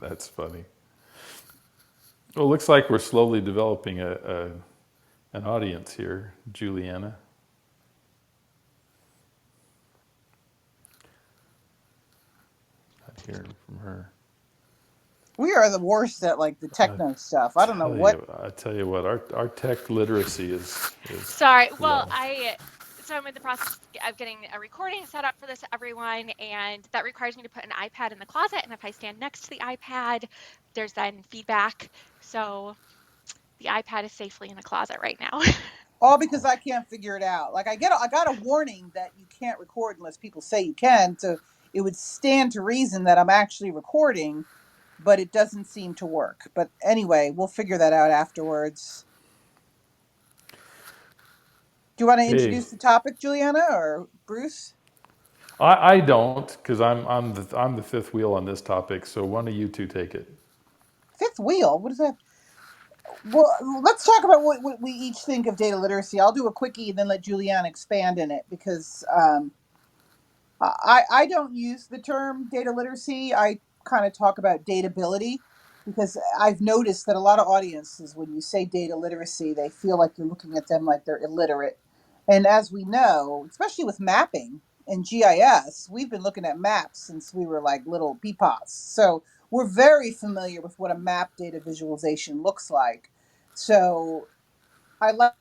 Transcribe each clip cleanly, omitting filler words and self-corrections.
That's funny. Well, it looks like we're slowly developing an audience here, Juliana. Not hearing from her. We are the worst at like the I techno stuff. I don't know what. I tell you what, our tech literacy is Sorry. Well, low. I'm in the process of getting a recording set up for this, everyone, and that requires me to put an iPad in the closet. And if I stand next to the iPad, there's then feedback. So the iPad is safely in the closet right now. All because I can't figure it out. Like I got a warning that you can't record unless people say you can. So it would stand to reason that I'm actually recording, but it doesn't seem to work. But anyway, we'll figure that out afterwards. Do you want to Okay, introduce the topic, Juliana or Bruce? I don't because I'm the fifth wheel on this topic. So one of you two take it. Fifth wheel. What is that? Well, let's talk about what we each think of data literacy. I'll do a quickie and then let Juliana expand in it because I don't use the term data literacy. I kind of talk about datability because I've noticed that a lot of audiences, when you say data literacy, they feel like you're looking at them like they're illiterate. And as we know, especially with mapping and GIS, we've been looking at maps since we were like little peepots. So we're very familiar with what a map data visualization looks like. So I like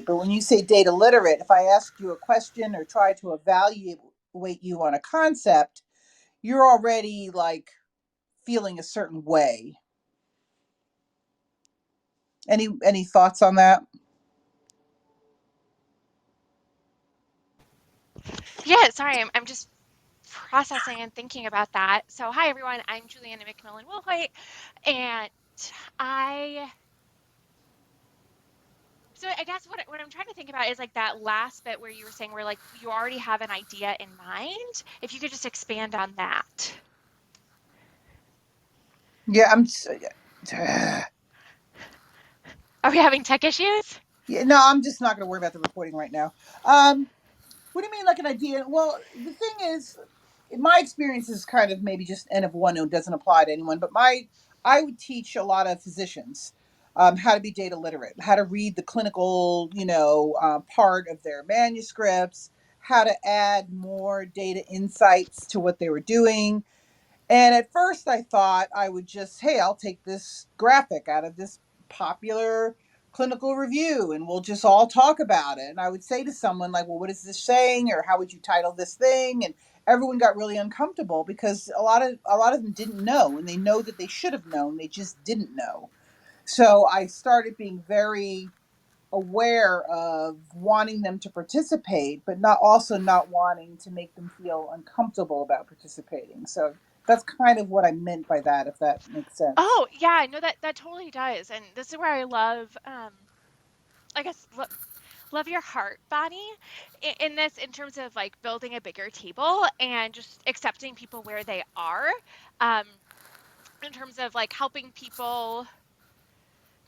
but when you say data literate, if I ask you a question or try to evaluate you on a concept, you're already like feeling a certain way. Any thoughts on that? Yeah, sorry, I'm just processing and thinking about that. So, hi everyone, I'm Juliana McMillan Wilhoit, and I I guess what I'm trying to think about is like that last bit where you were saying where like you already have an idea in mind. If you could just expand on that. Yeah, Are we having tech issues? yeah, no, I'm just not going to worry about the recording right now. What do you mean, like an idea? Well, the thing is, my experience is kind of maybe just N of one who doesn't apply to anyone. But I would teach a lot of physicians how to be data literate, how to read the clinical, part of their manuscripts, how to add more data insights to what they were doing. And at first I thought I would just, hey, I'll take this graphic out of this popular clinical review and we'll just all talk about it. And I would say to someone like, well, what is this saying? Or how would you title this thing? And everyone got really uncomfortable because a lot of them didn't know and they know that they should have known. They just didn't know. So I started being very aware of wanting them to participate, but not wanting to make them feel uncomfortable about participating. So that's kind of what I meant by that, if that makes sense. Oh, yeah, no, that totally does. And this is where I love, I guess, love your heart, Bonnie, in this, in terms of like building a bigger table and just accepting people where they are, um, in terms of like helping people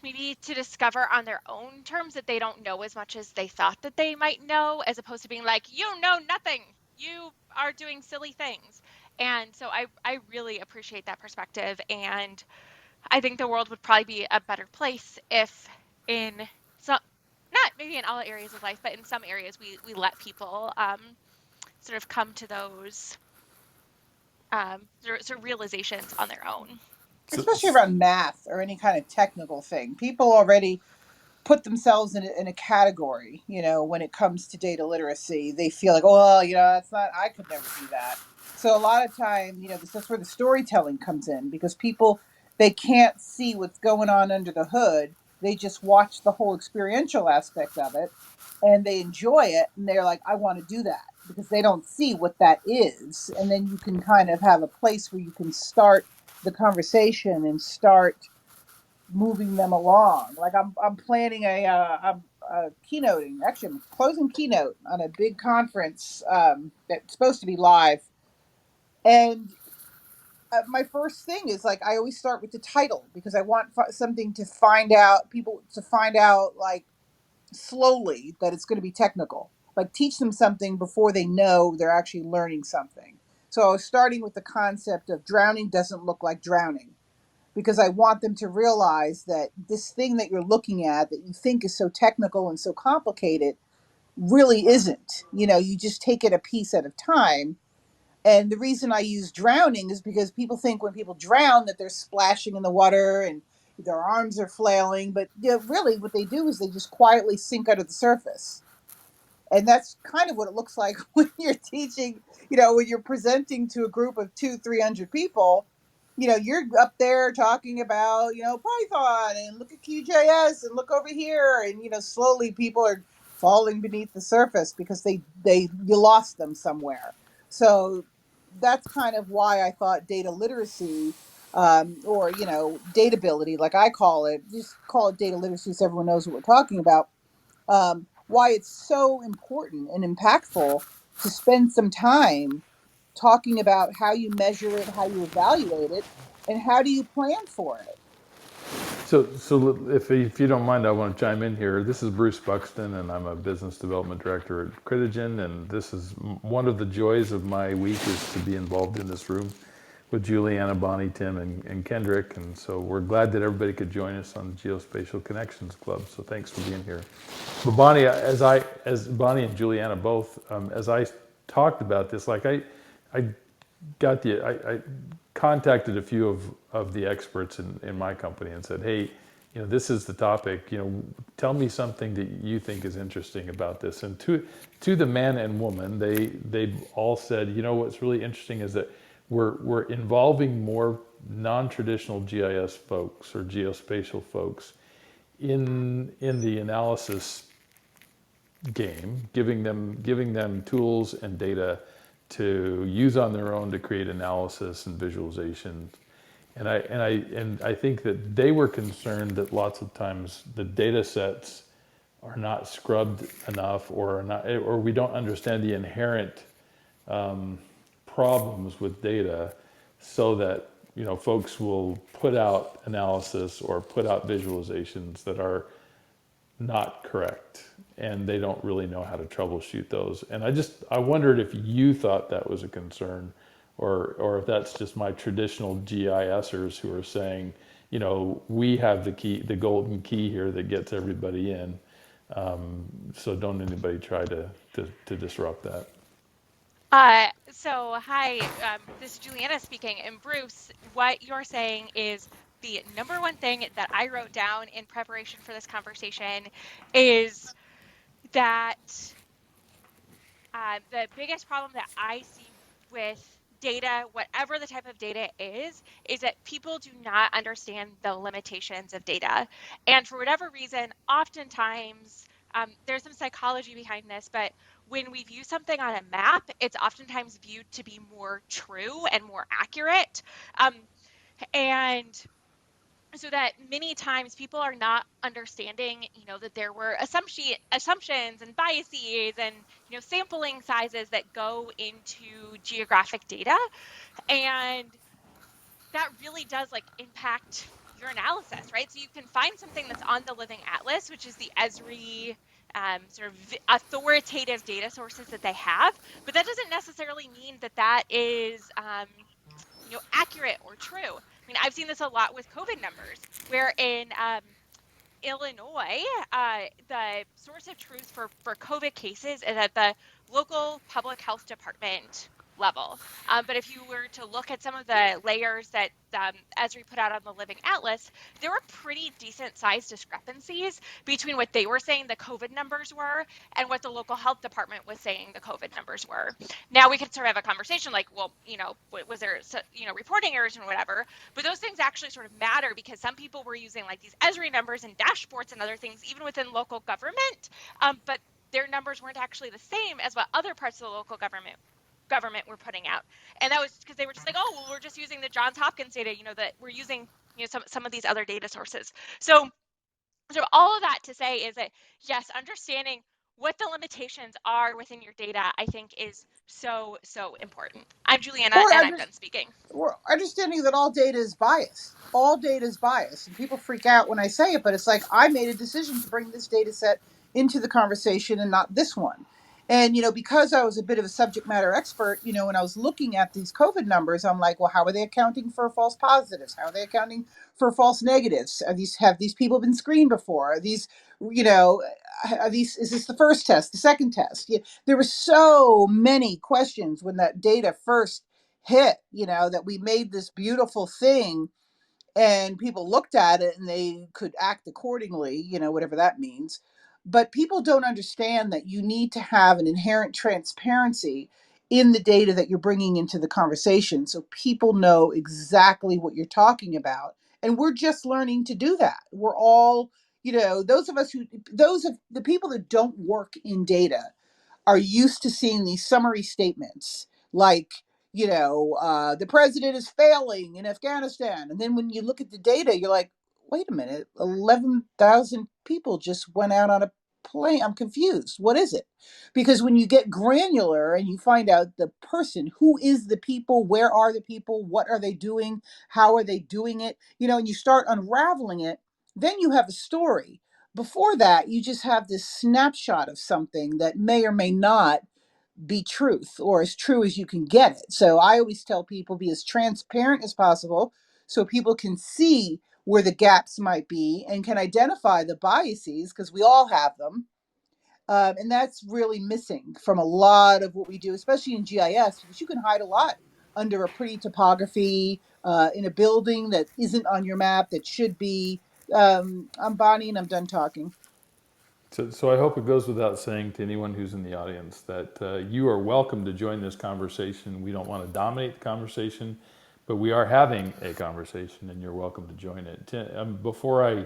maybe to discover on their own terms that they don't know as much as they thought that they might know, as opposed to being like, you know nothing, you are doing silly things. And so I really appreciate that perspective. And I think the world would probably be a better place if in some, not maybe in all areas of life, but in some areas we let people sort of come to those sort of realizations on their own. So, Especially around math or any kind of technical thing. People already put themselves in a category, when it comes to data literacy. They feel like, oh, well, that's not, I could never do that. So a lot of time, that's where the storytelling comes in because people, they can't see what's going on under the hood. They just watch the whole experiential aspect of it and they enjoy it. And they're like, I want to do that because they don't see what that is. And then you can kind of have a place where you can start the conversation and start moving them along. Like I'm planning I'm keynoting. Actually, I'm closing keynote on a big conference that's supposed to be live. And my first thing is like I always start with the title because I want something to find out people to find out like slowly that it's going to be technical. like teach them something before they know they're actually learning something. So I was starting with the concept of drowning doesn't look like drowning, because I want them to realize that this thing that you're looking at that you think is so technical and so complicated really isn't. You just take it a piece at a time. And the reason I use drowning is because people think when people drown that they're splashing in the water and their arms are flailing, but really what they do is they just quietly sink under the surface. And that's kind of what it looks like when you're teaching, when you're presenting to a group of 200-300 people. You're up there talking about, Python, and look at QJS and look over here. And, slowly people are falling beneath the surface because you lost them somewhere. So that's kind of why I thought data literacy, or, datability, like I call it, just call it data literacy so everyone knows what we're talking about. Why it's so important and impactful to spend some time talking about how you measure it, how you evaluate it, and how do you plan for it. So if you don't mind, I want to chime in here. This is Bruce Buxton, and I'm a business development director at Critigen, and this is one of the joys of my week is to be involved in this room with Juliana, Bonnie, Tim, and Kendrick, and so we're glad that everybody could join us on Geospatial Connections Club. So thanks for being here. But Bonnie, as Bonnie and Juliana both, as I talked about this, like I I contacted a few of the experts in my company and said, hey, this is the topic, tell me something that you think is interesting about this. And to the man and woman, they all said, what's really interesting is that we're involving more non-traditional GIS folks or geospatial folks in the analysis game, giving them tools and data to use on their own to create analysis and visualization. And I think that they were concerned that lots of times the data sets are not scrubbed enough, or we don't understand the inherent problems with data, so that folks will put out analysis or put out visualizations that are not correct, and they don't really know how to troubleshoot those. And I wondered if you thought that was a concern, or if that's just my traditional GISers who are saying, we have the key, the golden key here that gets everybody in. So don't anybody try to disrupt that. So hi, this is Juliana speaking, and Bruce, what you're saying is the number one thing that I wrote down in preparation for this conversation is that the biggest problem that I see with data, whatever the type of data is that people do not understand the limitations of data. And for whatever reason, oftentimes, there's some psychology behind this, but when we view something on a map, it's oftentimes viewed to be more true and more accurate. And so that many times people are not understanding, that there were assumptions and biases and, sampling sizes that go into geographic data. And that really does impact your analysis, right? So you can find something that's on the Living Atlas, which is the Esri sort of authoritative data sources that they have, but that doesn't necessarily mean that that is accurate or true. I mean, I've seen this a lot with COVID numbers, where in Illinois, the source of truth for COVID cases is at the local public health department level. But if you were to look at some of the layers that Esri put out on the Living Atlas, there were pretty decent sized discrepancies between what they were saying the COVID numbers were and what the local health department was saying the COVID numbers were. Now we could sort of have a conversation like, well, was there, reporting errors and whatever, but those things actually sort of matter because some people were using these Esri numbers and dashboards and other things, even within local government, but their numbers weren't actually the same as what other parts of the local government were putting out. And that was because they were just like, oh, well, we're just using the Johns Hopkins data, that we're using, some of these other data sources. So all of that to say is that, yes, understanding what the limitations are within your data, I think is so, so important. I'm Juliana, and I'm done speaking. We're understanding that all data is biased. All data is biased. And people freak out when I say it, but it's like I made a decision to bring this data set into the conversation and not this one. And, because I was a bit of a subject matter expert, when I was looking at these COVID numbers, I'm like, well, how are they accounting for false positives? How are they accounting for false negatives? Have these people been screened before? Are these, is this the first test, the second test? Yeah, there were so many questions when that data first hit, that we made this beautiful thing and people looked at it and they could act accordingly, whatever that means. But people don't understand that you need to have an inherent transparency in the data that you're bringing into the conversation so people know exactly what you're talking about. And we're just learning to do that. We're all, those of the people that don't work in data are used to seeing these summary statements like, the president is failing in Afghanistan. And then when you look at the data, you're like, wait a minute, 11,000 people just went out on a plane. I'm confused. What is it? Because when you get granular and you find out the person, who is the people, where are the people, what are they doing, how are they doing it, and you start unraveling it, then you have a story. Before that, you just have this snapshot of something that may or may not be truth or as true as you can get it. So I always tell people, be as transparent as possible so people can see where the gaps might be and can identify the biases, because we all have them. And that's really missing from a lot of what we do, especially in GIS, because you can hide a lot under a pretty topography, in a building that isn't on your map that should be. I'm Bonnie and I'm done talking. So I hope it goes without saying to anyone who's in the audience that you are welcome to join this conversation. We don't want to dominate the conversation, but we are having a conversation, and you're welcome to join it. Before I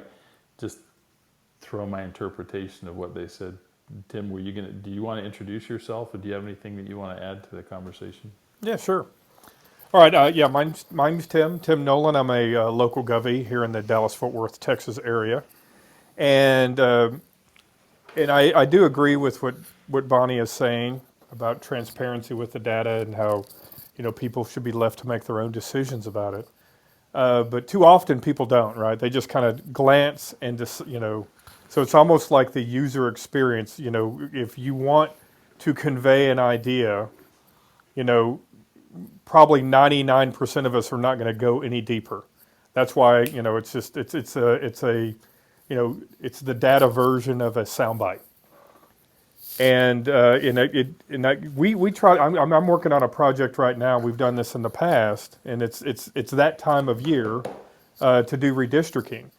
just throw my interpretation of what they said, Tim, do you want to introduce yourself, or do you have anything that you want to add to the conversation? Yeah, sure. All right. Yeah, mine's Tim Nolan. I'm a local govie here in the Dallas-Fort Worth, Texas area, and I do agree with what Bonnie is saying about transparency with the data and how people should be left to make their own decisions about it. But too often people don't, right? They just kind of glance and just so it's almost like the user experience. If you want to convey an idea, you know, probably 99% of us are not going to go any deeper. That's why it's just it's the data version of a soundbite. And we try. I'm working on a project right now. We've done this in the past, and it's that time of year to do redistricting,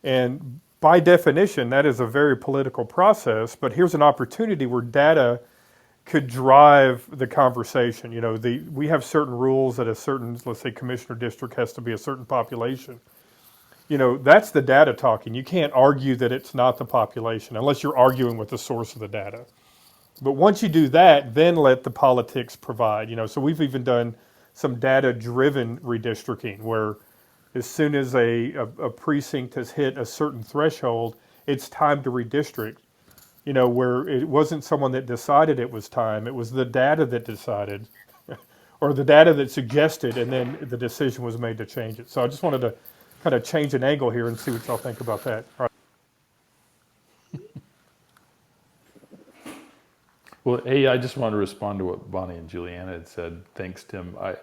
and by definition, that is a very political process. But here's an opportunity where data could drive the conversation. We have certain rules that a certain, let's say, commissioner district has to be a certain population. That's the data talking. You can't argue that it's not the population unless you're arguing with the source of the data. But once you do that, then let the politics provide. So we've even done some data-driven redistricting where as soon as a precinct has hit a certain threshold, it's time to redistrict. Where it wasn't someone that decided it was time, it was the data that decided, or the data that suggested, and then the decision was made to change it. So I just wanted to kind of change an angle here and see what y'all think about that. All right. Well, hey, I just want to respond to what Bonnie and Juliana had said. Thanks, Tim. I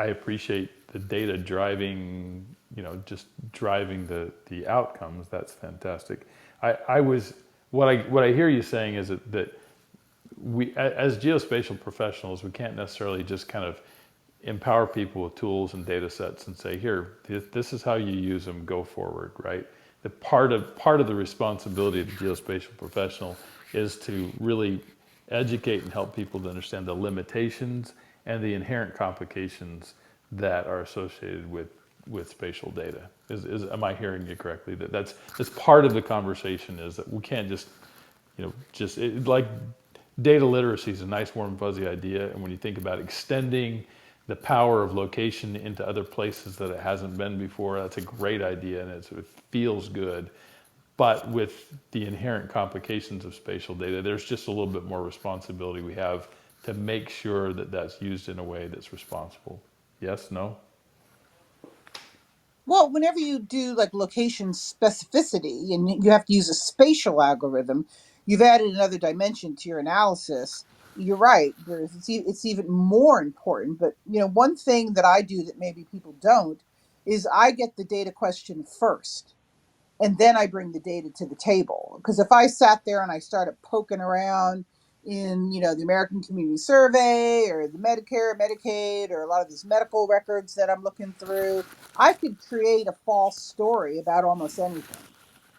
appreciate the data driving, just driving the outcomes. That's fantastic. What I hear you saying is that we, as geospatial professionals, we can't necessarily just kind of empower people with tools and data sets and say, here, this is how you use them, go forward, right? The part of the responsibility of the geospatial professional is to really educate and help people to understand the limitations and the inherent complications that are associated with spatial data. Am I hearing you correctly? That's part of the conversation, is that we can't just, like data literacy is a nice warm fuzzy idea, and when you think about extending the power of location into other places that it hasn't been before, that's a great idea, and it feels good. But with the inherent complications of spatial data, there's just a little bit more responsibility we have to make sure that that's used in a way that's responsible. Yes, no? Well, whenever you do like location specificity and you have to use a spatial algorithm, you've added another dimension to your analysis. You're right. It's even more important. But one thing that I do that maybe people don't is I get the data question first, and then I bring the data to the table. Because if I sat there and I started poking around in the American Community Survey or the Medicare, Medicaid, or a lot of these medical records that I'm looking through, I could create a false story about almost anything.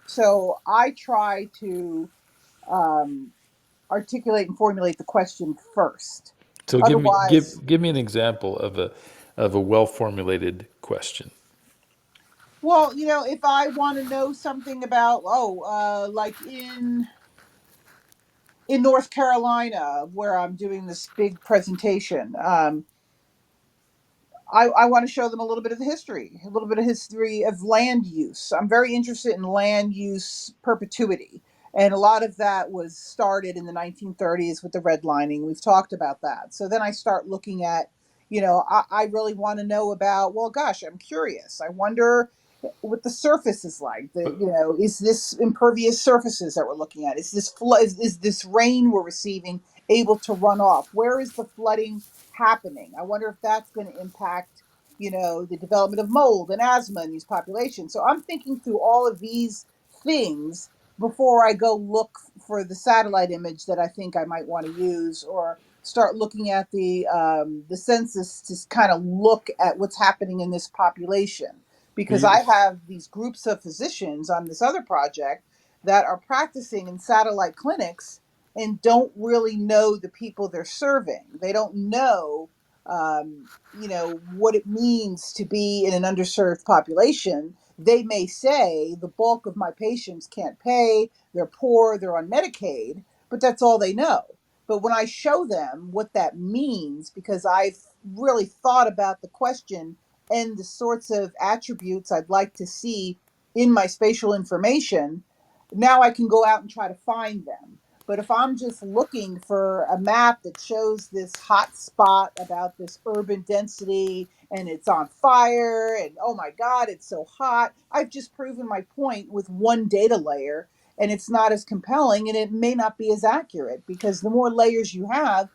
So I try to um, articulate and formulate the question first. So Otherwise, give me an example of a well formulated question. well, if I want to know something about, like in North Carolina, where I'm doing this big presentation, I want to show them a little bit of the history, a little bit of history of land use. I'm very interested in land use perpetuity. And a lot of that was started in the 1930s with the redlining. We've talked about that. So then I start looking at, I really want to know about, well, gosh, I'm curious. I wonder what the surface is like. Is this impervious surfaces that we're looking at? Is this flood? Is this rain we're receiving able to run off? Where is the flooding happening? I wonder if that's going to impact, the development of mold and asthma in these populations. So I'm thinking through all of these things before I go look for the satellite image that I think I might want to use, or start looking at the census to kind of look at what's happening in this population. Because I have these groups of physicians on this other project that are practicing in satellite clinics and don't really know the people they're serving. They don't know, what it means to be in an underserved population. They may say the bulk of my patients can't pay, they're poor, they're on Medicaid, but that's all they know. But when I show them what that means, because I've really thought about the question and the sorts of attributes I'd like to see in my spatial information, now I can go out and try to find them. But if I'm just looking for a map that shows this hot spot about this urban density and it's on fire and oh my God, it's so hot, I've just proven my point with one data layer, and it's not as compelling and it may not be as accurate, because the more layers you have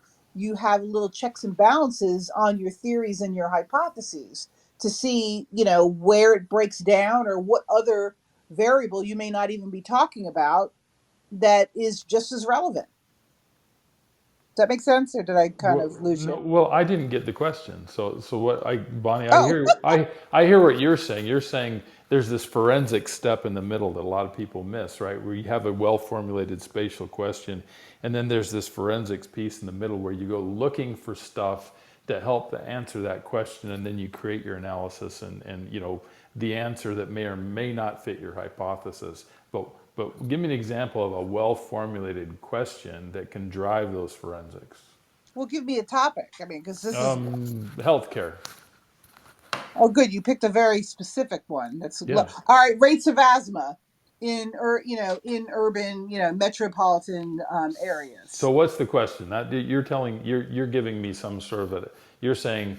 little checks and balances on your theories and your hypotheses to see, where it breaks down or what other variable you may not even be talking about that is just as relevant. Does that make sense, or did I kind Well, of lose no, you? well, I didn't get the question. So what Bonnie, Oh, I hear what you're saying. You're saying there's this forensic step in the middle that a lot of people miss, right? Where you have a well-formulated spatial question, and then there's this forensics piece in the middle where you go looking for stuff to help answer that question, and then you create your analysis and the answer that may or may not fit your hypothesis. But give me an example of a well-formulated question that can drive those forensics. well, give me a topic. I mean, because this is, Healthcare. oh, good. You picked a very specific one. All Yeah. right. Rates of asthma in urban, metropolitan So areas. what's the question? That you're giving me some sort of you're saying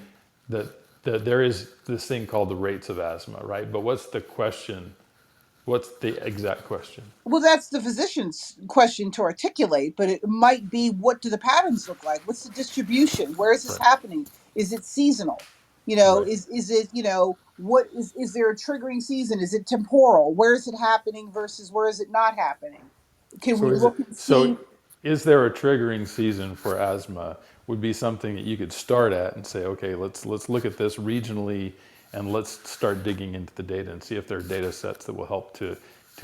that there is this thing called the rates of asthma, right? But what's the question? What's the exact question? Well, that's the physician's question to articulate, but it might be, what do the patterns look like? What's the distribution? Where is this Right. happening? Is it seasonal? Right. Is it, what is there a triggering season? Is it temporal? Where is it happening versus where is it not happening? Can So we is it look and so see? is there a triggering season for asthma? Would be something that you could start at and say, okay, let's look at this regionally and let's start digging into the data and see if there are data sets that will help to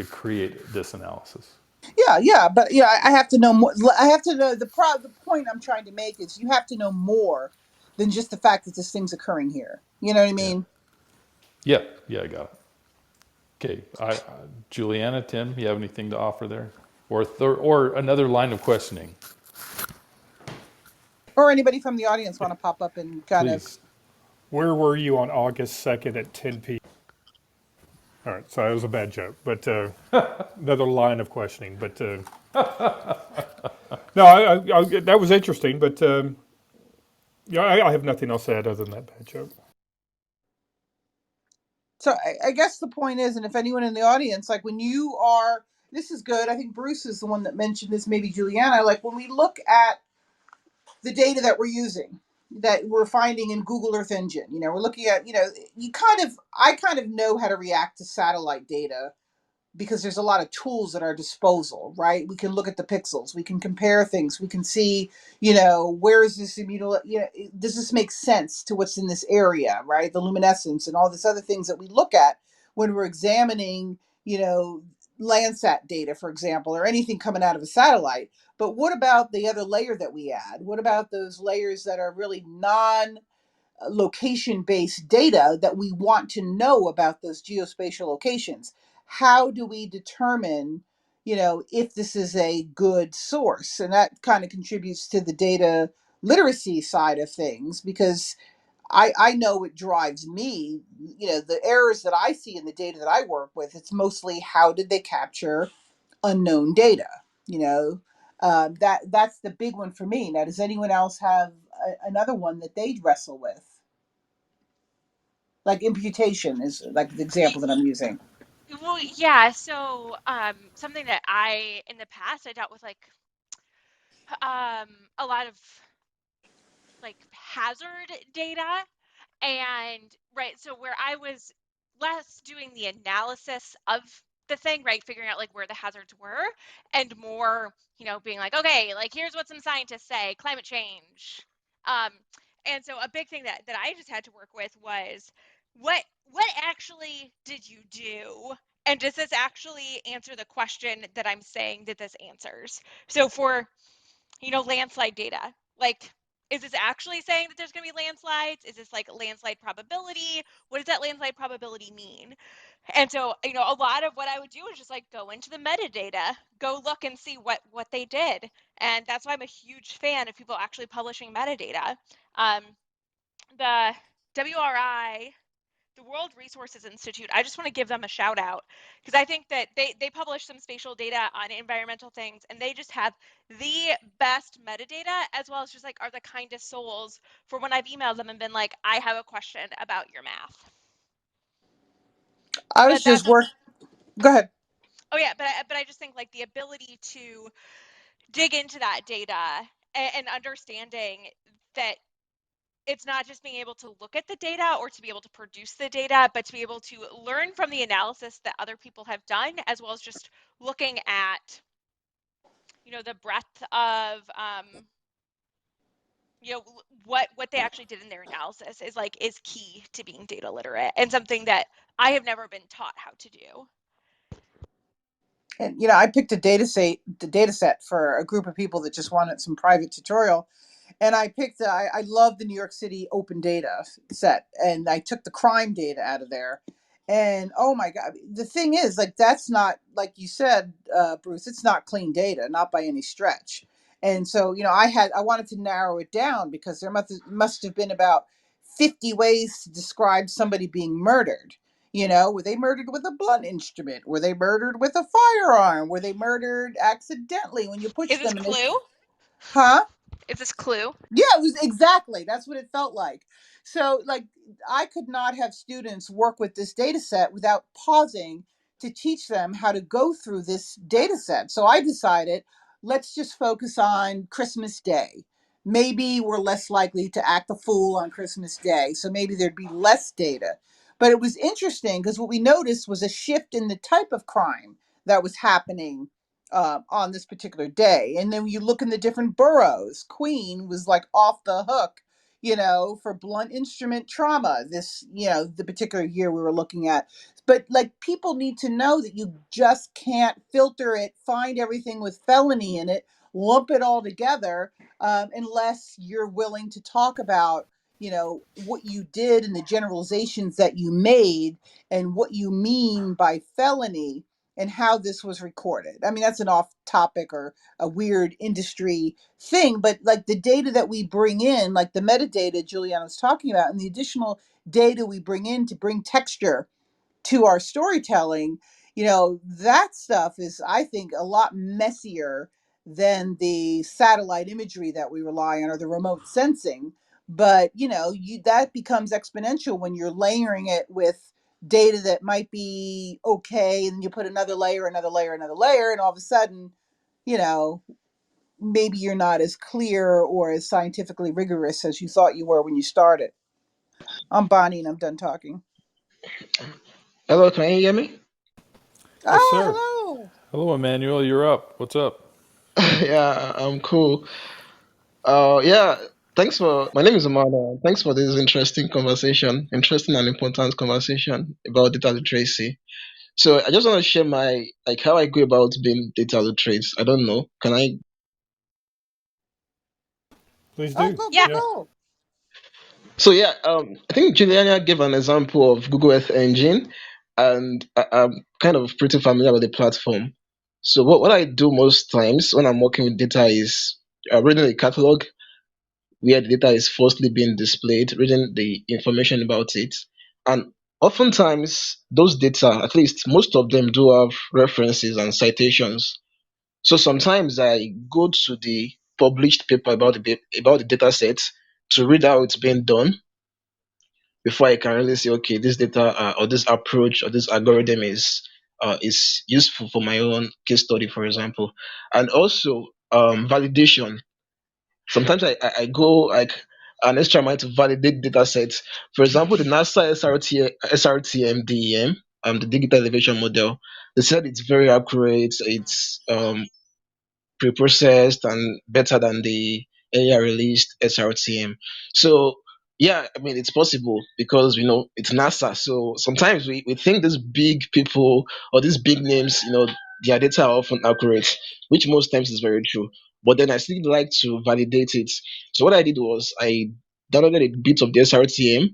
create this analysis. Yeah, yeah, but I have to know more. I have to know the point I'm trying to make is you have to know more than just the fact that this thing's occurring here. You know what I Yeah. mean? Yeah. Yeah, I got it. Okay, Juliana, Tim, you have anything to offer there? Or another line of questioning, Or anybody from the audience want to pop up and kind of. please. Where were you on August 2nd at 10 p.m.? All right, so that was a bad joke, but another line of questioning. But no, that was interesting, but I have nothing else to add other than that bad joke. So I guess the point is, and if anyone in the audience, like when you are, this is good. I think Bruce is the one that mentioned this, maybe Juliana. Like when we look at the data that we're using, that we're finding in Google Earth Engine, we're looking at, I kind of know how to react to satellite data because there's a lot of tools at our disposal, right? We can look at the pixels, we can compare things, we can see, where is this does this make sense to what's in this area, right? The luminescence and all this other things that we look at when we're examining, Landsat data, for example, or anything coming out of a satellite. But what about the other layer that we add? What about those layers that are really non location based data that we want to know about those geospatial locations? How do we determine, if this is a good source? And that kind of contributes to the data literacy side of things, because I know it drives me, the errors that I see in the data that I work with, it's mostly how did they capture unknown data, that's the big one for me. Now, does anyone else have another one that they wrestle with? Like imputation is like the example that I'm using. Well, yeah. So, something that in the past, I dealt with a lot of like hazard data, and right. So where I was less doing the analysis of the thing, right, figuring out like where the hazards were, and more, being like, okay, like here's what some scientists say, climate change. Um, and so a big thing that I just had to work with was what actually did you do? And does this actually answer the question that I'm saying that this answers? So for, landslide data, like, is this actually saying that there's going to be landslides? Is this like landslide probability? What does that landslide probability mean? And so, a lot of what I would do is just like go into the metadata, go look and see what they did. And that's why I'm a huge fan of people actually publishing metadata. The WRI, the World Resources Institute, I just want to give them a shout out, because I think that they publish some spatial data on environmental things, and they just have the best metadata, as well as just like are the kindest souls for when I've emailed them and been like, I have a question about your math. I was But just that's work. Go ahead. Oh yeah, but I just think like the ability to dig into that data, and understanding that it's not just being able to look at the data or to be able to produce the data, but to be able to learn from the analysis that other people have done, as well as just looking at, the breadth of, what they actually did in their analysis is key to being data literate, and something that I have never been taught how to do. And I picked the data set for a group of people that just wanted some private tutorial. And I picked, I love the New York City open data set, and I took the crime data out of there. And oh my God, the thing is, like, that's not, like you said, Bruce, it's not clean data, not by any stretch. And so, I wanted to narrow it down because there must have been about 50 ways to describe somebody being murdered. Were they murdered with a blunt instrument? Were they murdered with a firearm? Were they murdered accidentally when you Is push this them? Clue? Huh? Is this Clue? Yeah, it was exactly. That's what it felt like. So, like, I could not have students work with this data set without pausing to teach them how to go through this data set. So I decided, let's just focus on Christmas Day. Maybe we're less likely to act a fool on Christmas Day. So maybe there'd be less data. But it was interesting because what we noticed was a shift in the type of crime that was happening on this particular day. And then when you look in the different boroughs, Queen was like off the hook, for blunt instrument trauma. This, the particular year we were looking at. But like people need to know that you just can't filter it, find everything with felony in it, lump it all together, unless you're willing to talk about, what you did and the generalizations that you made and what you mean by felony and how this was recorded. I mean, that's an off topic or a weird industry thing, but like the data that we bring in, like the metadata Juliana was talking about, and the additional data we bring in to bring texture to our storytelling, that stuff is, I think, a lot messier than the satellite imagery that we rely on or the remote sensing. But that becomes exponential when you're layering it with data that might be okay, and you put another layer, another layer, another layer, and all of a sudden, you know, maybe you're not as clear or as scientifically rigorous as you thought you were when you started. I'm Bonnie, and I'm done talking. Hello, can you hear me? Yes, Oh, sir. hello. Hello, Emmanuel. You're up. What's up? Yeah, I'm cool. Yeah, thanks for. My name is Amanda. Thanks for this interesting conversation, interesting and important conversation about data literacy. So I just want to share my like how I go about being data literate. I don't know. Can I? Please Oh, do. go, go, Yeah. Yeah. go. So yeah, I think Juliana gave an example of Google Earth Engine, and I'm kind of pretty familiar with the platform. So what I do most times when I'm working with data is reading the catalog where the data is firstly being displayed, reading the information about it. And oftentimes, those data, at least most of them, do have references and citations. So sometimes I go to the published paper about the data set to read how it's being done before I can really say, okay, this data or this approach or this algorithm is useful for my own case study, for example. And also validation. Sometimes I go like an extra mile to validate data sets. For example, the NASA SRTM DEM, the digital elevation model, they said it's very accurate, it's pre-processed and better than the earlier released SRTM. So yeah, I mean it's possible because it's NASA. So sometimes we think these big people or these big names, their data are often accurate, which most times is very true. But then I still like to validate it. So what I did was I downloaded a bit of the SRTM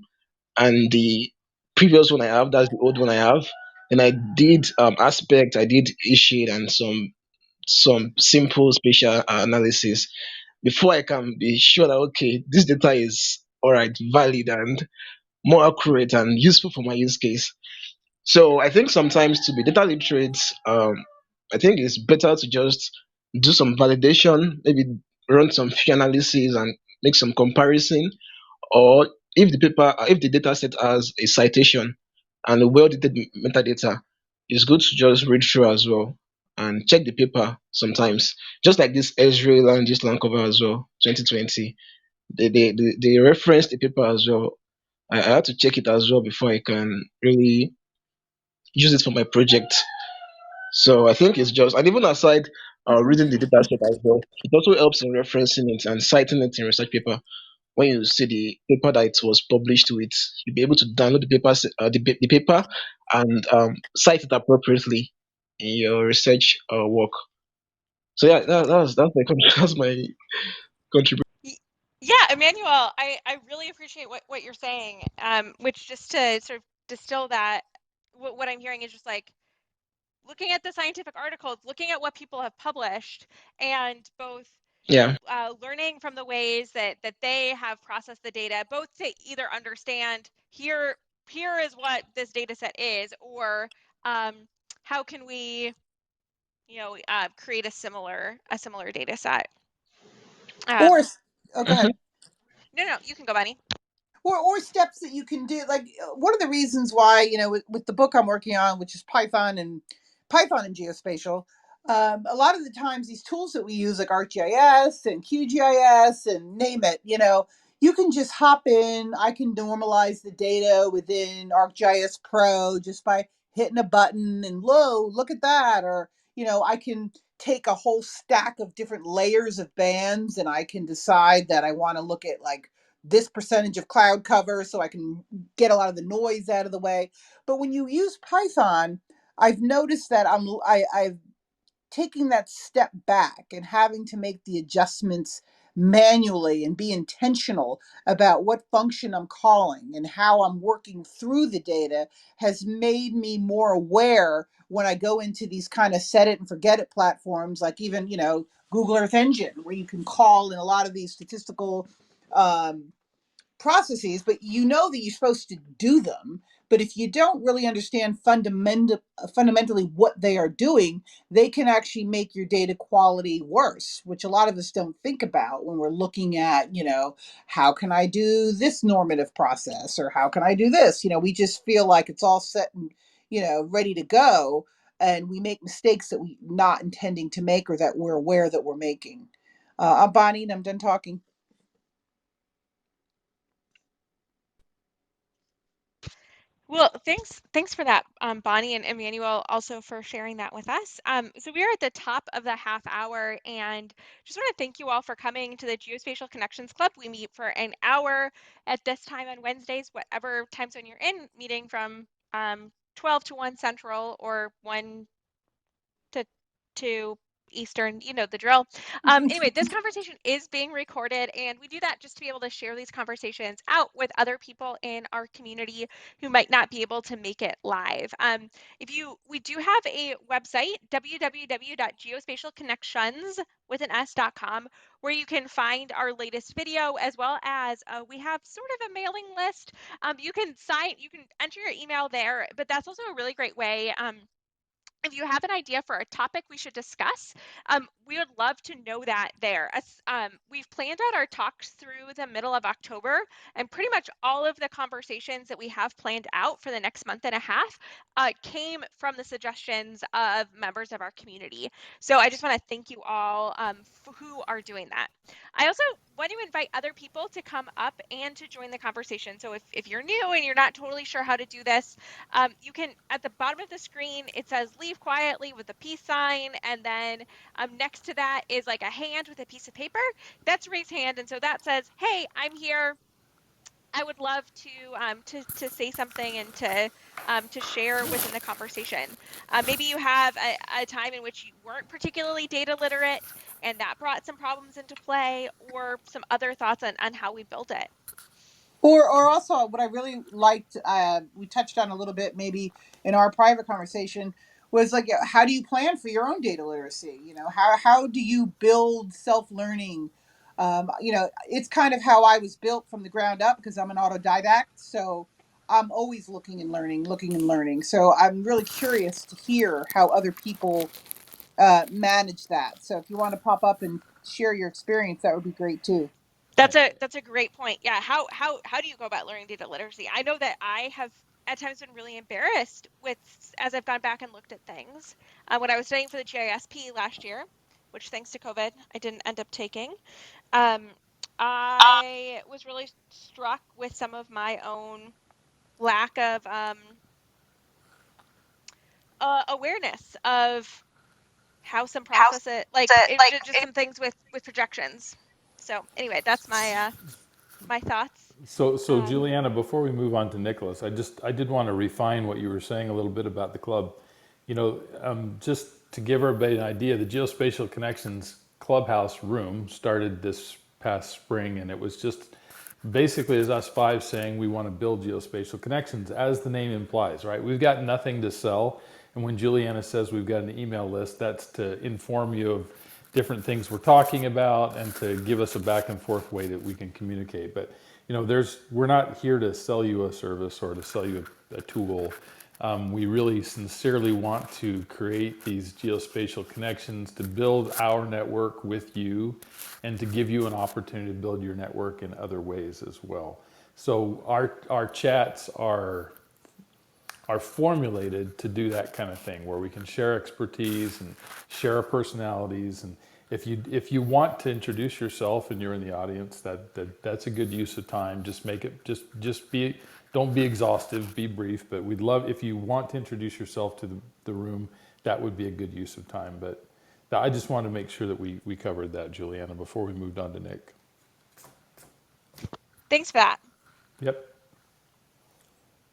and the previous one I have, that's the old one I have. And I did aspect, I did issue and some simple spatial analysis before I can be sure that okay, this data is all right, valid and more accurate and useful for my use case. So I think sometimes to be data literate, I think it's better to just do some validation, maybe run some few analysis and make some comparison, or if the data set has a citation and a well-dated metadata, it's good to just read through as well and check the paper sometimes. Just like this Israel and this land cover as well, 2020. They reference the paper as well. I had to check it as well before I can really use it for my project. So I think it's just, and even aside reading the data set as well, it also helps in referencing it and citing it in research paper. When you see the paper that it was published with, you'll be able to download the paper and cite it appropriately in your research work. So yeah, that's my contribution. Y- Yeah, Emmanuel, I really appreciate what you're saying. Which just to sort of distill that, what I'm hearing is just like looking at the scientific articles, looking at what people have published, and both Yeah, learning from the ways that they have processed the data, both to either understand here is what this data set is, or how can we create a similar data set. Or, Um, oh, go mhm, ahead. no, you can go, Bunny. Or steps that you can do. Like one of the reasons why, with the book I'm working on, which is Python and Geospatial, a lot of the times these tools that we use, like ArcGIS and QGIS and name it, you can just hop in. I can normalize the data within ArcGIS Pro just by hitting a button and look at that. Or, I can take a whole stack of different layers of bands and I can decide that I want to look at like this percentage of cloud cover so I can get a lot of the noise out of the way. But when you use Python, I've noticed that I've taking that step back and having to make the adjustments manually and be intentional about what function I'm calling and how I'm working through the data has made me more aware when I go into these kind of set it and forget it platforms, like even, Google Earth Engine, where you can call in a lot of these statistical um, processes, but you know that you're supposed to do them, But if you don't really understand fundamentally what they are doing, they can actually make your data quality worse, which a lot of us don't think about when we're looking at, how can I do this normative process, or how can I do this? We just feel like it's all set and, ready to go. And we make mistakes that we're not intending to make, or that we're aware that we're making. I'm Bonnie, and I'm done talking. Well, thanks for that, Bonnie and Emmanuel, also for sharing that with us. So we are at the top of the half hour, and just want to thank you all for coming to the Geospatial Connections Club. We meet for an hour at this time on Wednesdays, whatever time zone you're in, meeting from 12 to 1 Central or 1 to 2 Eastern, you know the drill. Anyway, this conversation is being recorded, and we do that just to be able to share these conversations out with other people in our community who might not be able to make it live. We do have a website, www.geospatialconnections with an s.com, where you can find our latest video, as well as we have sort of a mailing list. You can enter your email there, but that's also a really great way. If you have an idea for a topic we should discuss, we would love to know that there. We've planned out our talks through the middle of October, and pretty much all of the conversations that we have planned out for the next month and a half came from the suggestions of members of our community. So I just want to thank you all who are doing that. I also want to invite other people to come up and to join the conversation. So if you're new and you're not totally sure how to do this, you can, at the bottom of the screen, it says leave quietly with a peace sign, and then next to that is like a hand with a piece of paper. That's raise hand, and so that says, hey, I'm here. I would love to say something and to share within the conversation. Maybe you have a time in which you weren't particularly data literate, and that brought some problems into play, or some other thoughts on how we built it. Or also, what I really liked, we touched on a little bit maybe in our private conversation, was like, how do you plan for your own data literacy? How do you build self-learning? It's kind of how I was built from the ground up, because I'm an autodidact. So I'm always looking and learning. So I'm really curious to hear how other people manage that. So if you want to pop up and share your experience, that would be great too. That's a great point. Yeah. How do you go about learning data literacy? I know that I have at times been really embarrassed as I've gone back and looked at things. When I was studying for the GISP last year, which thanks to COVID, I didn't end up taking, I was really struck with some of my own lack of awareness of how some processes, just some things with projections. So anyway, that's my thoughts. So Juliana, before we move on to Nicholas, I did want to refine what you were saying a little bit about the club. Just to give everybody an idea, the Geospatial Connections Clubhouse room started this past spring, and it was just basically as us five saying we want to build geospatial connections, as the name implies, right? We've got nothing to sell, and when Juliana says we've got an email list, that's to inform you of different things we're talking about and to give us a back and forth way that we can communicate. But we're not here to sell you a service or to sell you a tool. We really sincerely want to create these geospatial connections to build our network with you, and to give you an opportunity to build your network in other ways as well. So our chats are formulated to do that kind of thing, where we can share expertise and share our personalities. And if you want to introduce yourself and you're in the audience, that's a good use of time. Just make it don't be exhaustive, be brief. But we'd love, if you want to introduce yourself to the room, that would be a good use of time. But I just wanted to make sure that we covered that, Juliana, before we moved on to Nick. Thanks for that. Yep.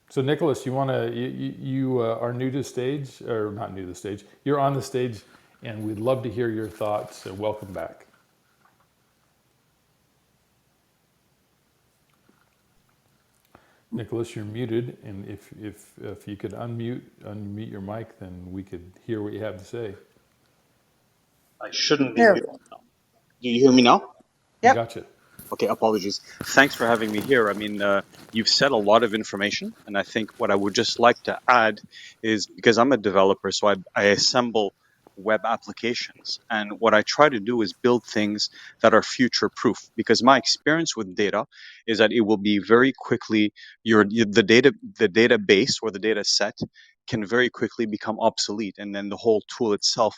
So Nicholas, you are new to the stage, or not new to the stage, you're on the stage, and we'd love to hear your thoughts, and welcome back. Nicholas, you're muted, and if you could unmute your mic, then we could hear what you have to say. I shouldn't be There we muted go. now. Do you hear me now? We Yep. got you. Okay, apologies. Thanks for having me here. I mean, you've said a lot of information, and I think what I would just like to add is because I'm a developer, so I assemble web applications, and what I try to do is build things that are future proof. Because my experience with data is that it will be very quickly the database or the data set can very quickly become obsolete, and then the whole tool itself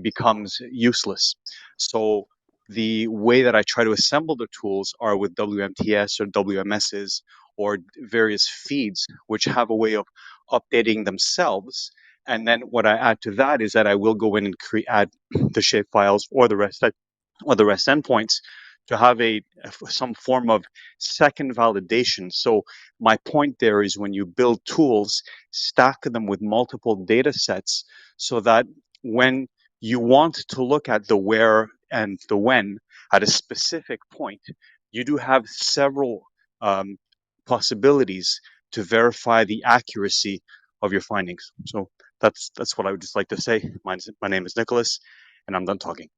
becomes useless. So the way that I try to assemble the tools are with WMTS or WMSs or various feeds, which have a way of updating themselves. And then what I add to that is that I will go in and add the shape files or the REST endpoints to have some form of second validation. So my point there is when you build tools, stack them with multiple data sets so that when you want to look at the where and the when at a specific point, you do have several possibilities to verify the accuracy of your findings. So that's what I would just like to say. My name is Nicholas, and I'm done talking.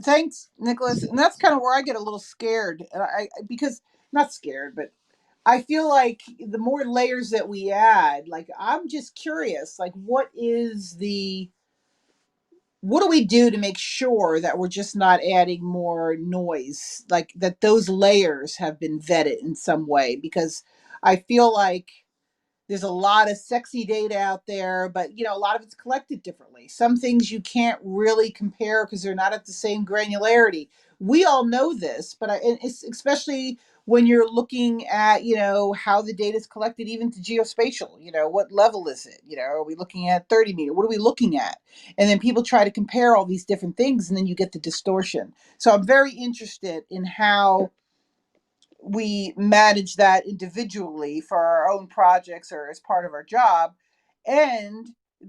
Thanks, Nicholas. And that's kind of where I get a little scared. Because not scared, but I feel like the more layers that we add, like I'm just curious, like what do we do to make sure that we're just not adding more noise, like that those layers have been vetted in some way? Because I feel like there's a lot of sexy data out there, but a lot of it's collected differently. Some things you can't really compare because they're not at the same granularity. We all know this, but and it's especially when you're looking at how the data is collected, even to geospatial. What level is it? Are we looking at 30 meter? What are we looking at? And then people try to compare all these different things, and then you get the distortion. So I'm very interested in how we manage that individually for our own projects or as part of our job. And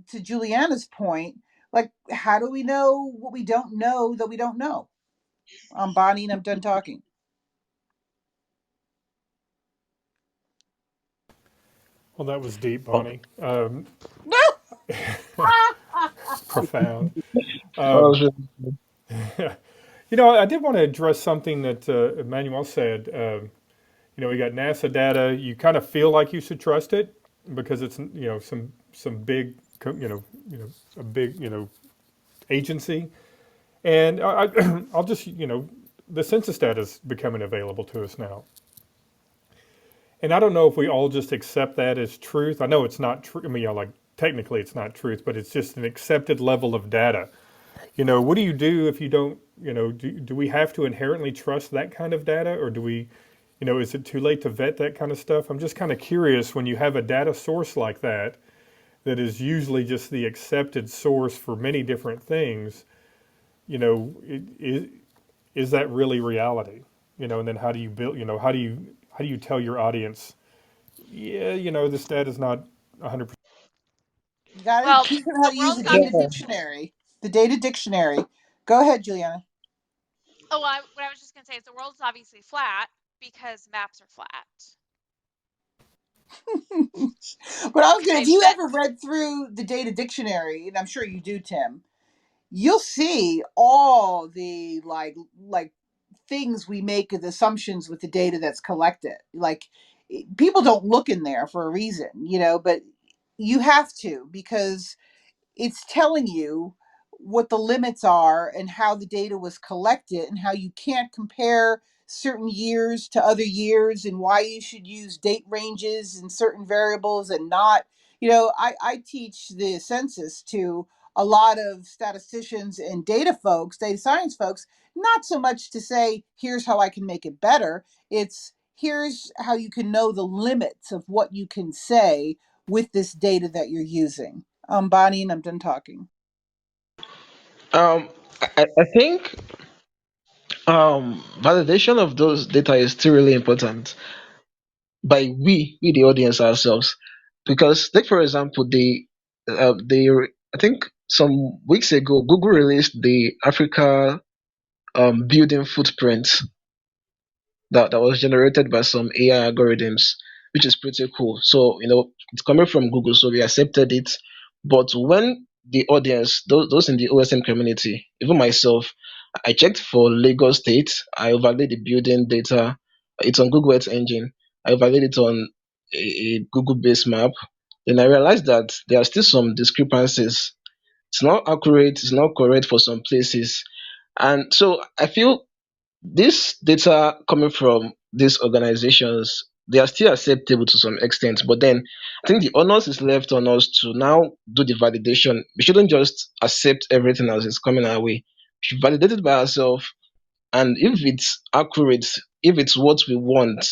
to Juliana's point, like, how do we know what we don't know that we don't know? I'm Bonnie and I'm done talking. Well, that was deep, Oh, Bonnie. Profound. That Um, was really I did want to address something that Emmanuel said. We got NASA data. You kind of feel like you should trust it because it's some big a big agency. And I'll just the census data is becoming available to us now. And I don't know if we all just accept that as truth. I know it's not true. I mean, like technically it's not truth, but it's just an accepted level of data. What do you do if you don't, do we have to inherently trust that kind of data, or do we, is it too late to vet that kind of stuff? I'm just kind of curious when you have a data source like that, that is usually just the accepted source for many different things, is that really reality? And then how do you build, how do you tell your audience, yeah, this data is not 100%. You got to Well, teach them how the to use the world's data obviously. yeah. dictionary. The data dictionary. Go ahead, Juliana. What I was just gonna say is the world's obviously flat because maps are flat. But I was gonna, if Okay, you but ever read through the data dictionary, and I'm sure you do, Tim, you'll see all the like things we make as assumptions with the data that's collected. Like, people don't look in there for a reason, but you have to, because it's telling you what the limits are and how the data was collected and how you can't compare certain years to other years and why you should use date ranges and certain variables and not. I teach the census to a lot of statisticians and data folks, data science folks, not so much to say, here's how I can make it better. It's here's how you can know the limits of what you can say with this data that you're using. Bonnie, and I'm done talking. I think validation of those data is still really important by we the audience ourselves, because take for example the I think some weeks ago Google released the Africa building footprint that was generated by some AI algorithms, which is pretty cool. So, it's coming from Google, so we accepted it. But when the audience, those in the OSM community, even myself, I checked for Lagos State. I overlaid the building data. It's on Google Earth Engine. I overlaid it on a Google base map. Then I realized that there are still some discrepancies. It's not accurate, it's not correct for some places. And so I feel this data coming from these organizations, they are still acceptable to some extent. But then I think the onus is left on us to now do the validation. We shouldn't just accept everything as it's coming our way. We should validate it by ourselves. And if it's accurate, if it's what we want,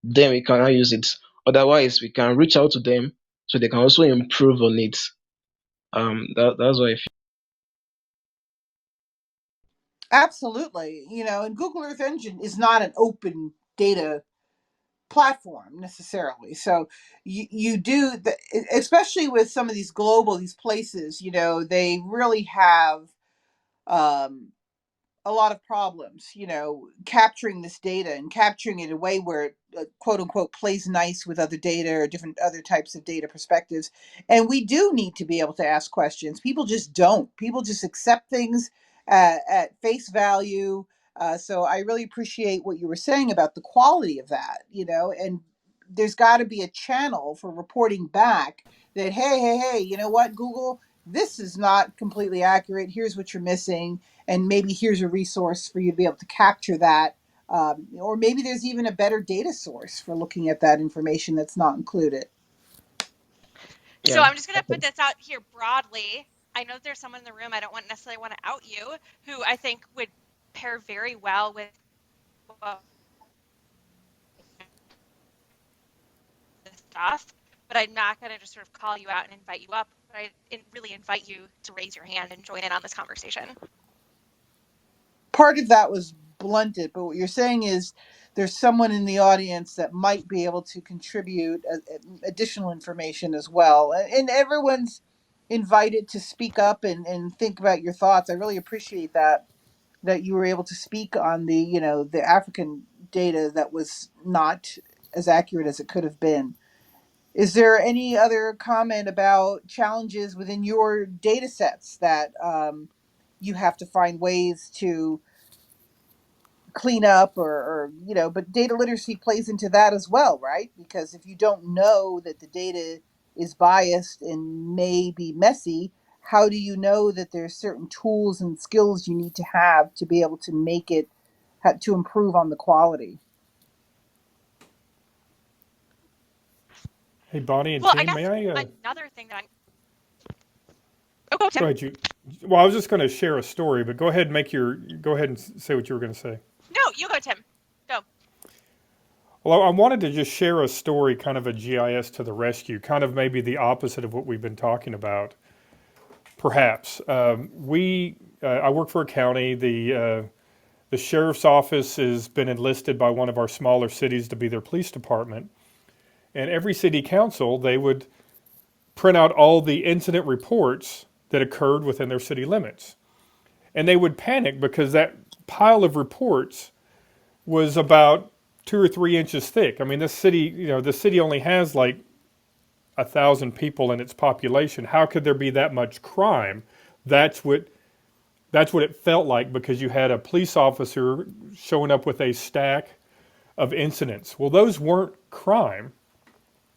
then we can now use it. Otherwise, we can reach out to them so they can also improve on it. That's what I feel. Absolutely. And Google Earth Engine is not an open data platform necessarily. So you do, especially with some of these places, they really have um, a lot of problems, capturing this data and capturing it in a way where it quote unquote plays nice with other data or different other types of data perspectives. And we do need to be able to ask questions. People just don't. People just accept things at face value. So I really appreciate what you were saying about the quality of that, and there's got to be a channel for reporting back that, hey, you know what, Google, this is not completely accurate. Here's what you're missing, and maybe here's a resource for you to be able to capture that. Or maybe there's even a better data source for looking at that information that's not included. So Yeah. I'm just going to put this out here broadly. I know that there's someone in the room, I don't necessarily want to out you, who I think would pair very well with this stuff, but I'm not going to just sort of call you out and invite you up. I really invite you to raise your hand and join in on this conversation. Part of that was blunted, but what you're saying is there's someone in the audience that might be able to contribute additional information as well. And everyone's invited to speak up and think about your thoughts. I really appreciate that you were able to speak on the African data that was not as accurate as it could have been. Is there any other comment about challenges within your data sets that you have to find ways to clean up, but data literacy plays into that as well, right? Because if you don't know that the data is biased and may be messy, how do you know that there's certain tools and skills you need to have to be able to make it to improve on the quality? Hey, Bonnie and Well, I team, guess may I? another thing that I'm. Oh, go, Go Tim. ahead. Well, I was just going to share a story, but go ahead and go ahead and say what you were going to say. No, you go, Tim. Go. Well, I wanted to just share a story, kind of a GIS to the rescue, kind of maybe the opposite of what we've been talking about. Perhaps I work for a county. The sheriff's office has been enlisted by one of our smaller cities to be their police department, and every city council they would print out all the incident reports that occurred within their city limits, and they would panic because that pile of reports was about 2 or 3 inches thick. I mean, the city only has like 1,000 people in its population. How could there be that much crime? That's what it felt like, because you had a police officer showing up with a stack of incidents. Well, those weren't crime;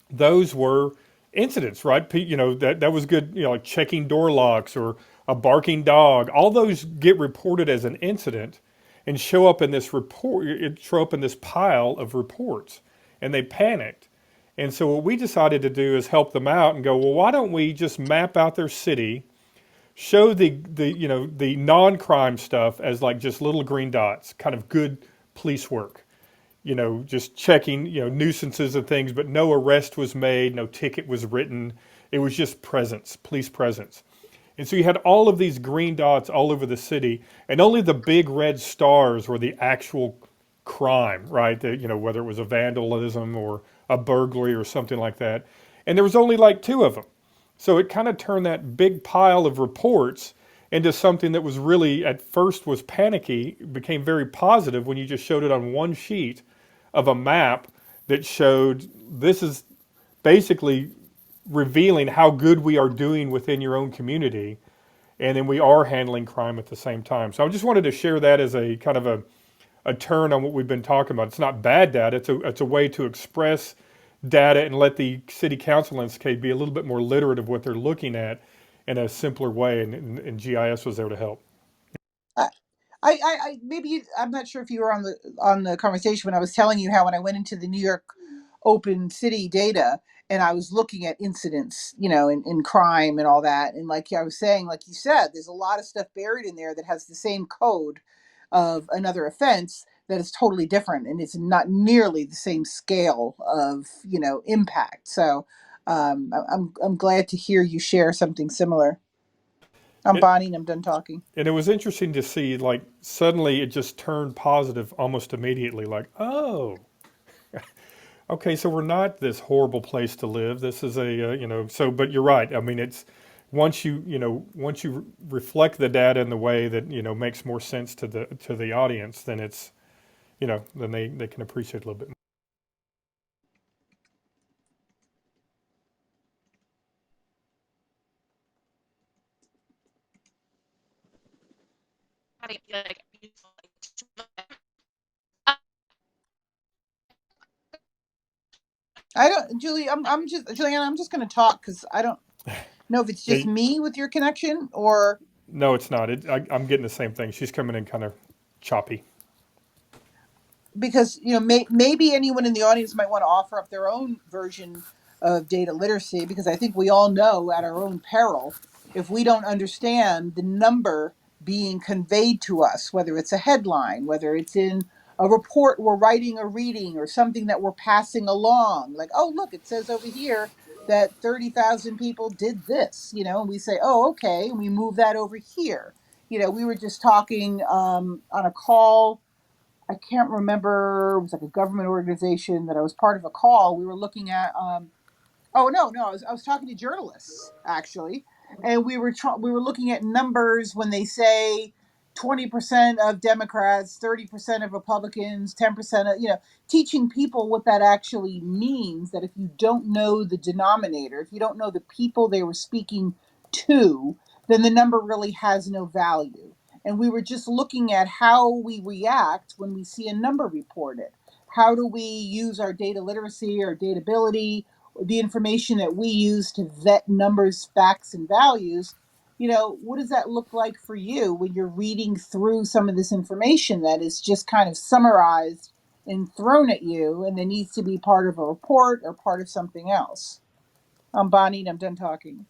those were incidents, right? That was good. Like checking door locks or a barking dog. All those get reported as an incident and show up in this report. It show up in this pile of reports, and they panicked. And so what we decided to do is help them out and go, well, why don't we just map out their city, show the non-crime stuff as like just little green dots, kind of good police work. Just checking, nuisances and things, but no arrest was made, no ticket was written. It was just presence, police presence. And so you had all of these green dots all over the city, and only the big red stars were the actual crime, right? Whether it was a vandalism or a burglary or something like that. And there was only like 2 of them. So it kind of turned that big pile of reports into something that was really, at first was panicky, became very positive when you just showed it on one sheet of a map that showed this is basically revealing how good we are doing within your own community. and then we are handling crime at the same time. So I just wanted to share that as a kind of a turn on what we've been talking about. It's not bad data. It's a way to express data and let the city council in this case be a little bit more literate of what they're looking at in a simpler way, and GIS was there to help. I, maybe I'm not sure if you were on the conversation when I was telling you how when I went into the New York Open City data and I was looking at incidents, in crime and all that, and like I was saying, like you said, there's a lot of stuff buried in there that has the same code of another offense that is totally different, and it's not nearly the same scale of impact. So I'm glad to hear you share something similar. I'm It, Bonnie, and I'm done talking. and it was interesting to see, like, suddenly it just turned positive almost immediately. Like, oh, okay, so we're not this horrible place to live. This is so, but you're right. I mean, it's once you reflect the data in the way that, makes more sense to the audience, then it's, then they can appreciate it a little bit more. Like, I don't, Julie. I'm just Juliana. I'm just going to talk because I don't know if it's just Yeah, me with your connection or no, it's not. I'm getting the same thing. She's coming in kind of choppy. because maybe anyone in the audience might want to offer up their own version of data literacy, because I think we all know at our own peril, if we don't understand the number being conveyed to us, whether it's a headline, whether it's in a report we're writing or reading, or something that we're passing along, like, oh look, it says over here that 30,000 people did this, and we say, oh okay, and we move that over here. We were just talking on a call. I can't remember. It was like a government organization that I was part of a call. We were looking at. Oh no, I was talking to journalists actually, and we were looking at numbers when they say 20% of Democrats, 30% of Republicans, 10% of teaching people what that actually means. That if you don't know the denominator, if you don't know the people they were speaking to, then the number really has no value. And we were just looking at how we react when we see a number reported. How do we use our data literacy or datability, the information that we use to vet numbers, facts, and values? What does that look like for you when you're reading through some of this information that is just kind of summarized and thrown at you and then needs to be part of a report or part of something else? I'm Bonnie, and I'm done talking.